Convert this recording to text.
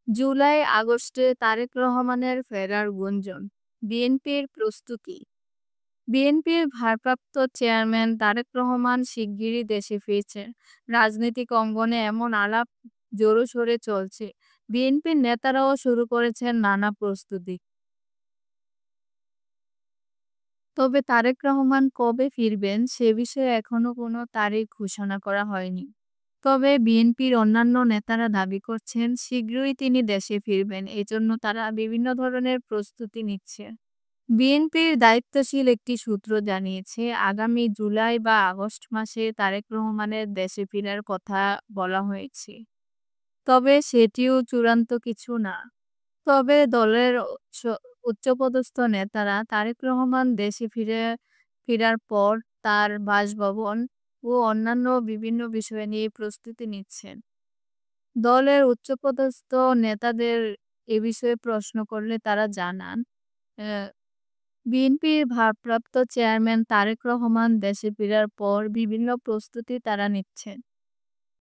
জুলাই-আগস্টে তারেক রহমানের ফেরার গুঞ্জন, বিএনপির প্রস্তুতি। বিএনপির ভারপ্রাপ্ত চেয়ারম্যান তারেক রহমান শিগগিরই দেশে ফিরছেন। রাজনৈতিক অঙ্গনে এমন আলাপ জোরসোরে চলছে। বিএনপির নেতারাও শুরু করেছেন নানা প্রস্তুতি। তবে তারেক রহমান কবে ফিরবেন সে বিষয়ে এখনো কোনো তারিখ ঘোষণা করা হয়নি। তবে বিএনপির অন্যান্য নেতারা দাবি করছেন শীঘ্রই তিনি দেশে ফিরবেন। এজন্য তারা বিভিন্ন ধরনের প্রস্তুতি নিচ্ছে। বিএনপির দায়িত্বশীল একটি সূত্র জানিয়েছে, আগামী জুলাই বা আগস্ট মাসে তারেক রহমানের দেশে ফেরার কথা বলা হয়েছে। তবে সেটিও চূড়ান্ত কিছু না। তবে দলের উচ্চপদস্থ নেতারা তারেক রহমান দেশে ফেরার পর তার বাসভবন ও অন্যান্য বিভিন্ন বিষয় নিয়ে প্রস্তুতি নিচ্ছেন। দলের উচ্চপদস্থ নেতাদের এ বিষয়ে প্রশ্ন করলে তারা জানান, বিএনপির ভারপ্রাপ্ত চেয়ারম্যান তারেক রহমান দেশে ফেরার পর বিভিন্ন প্রস্তুতি তারা নিচ্ছেন।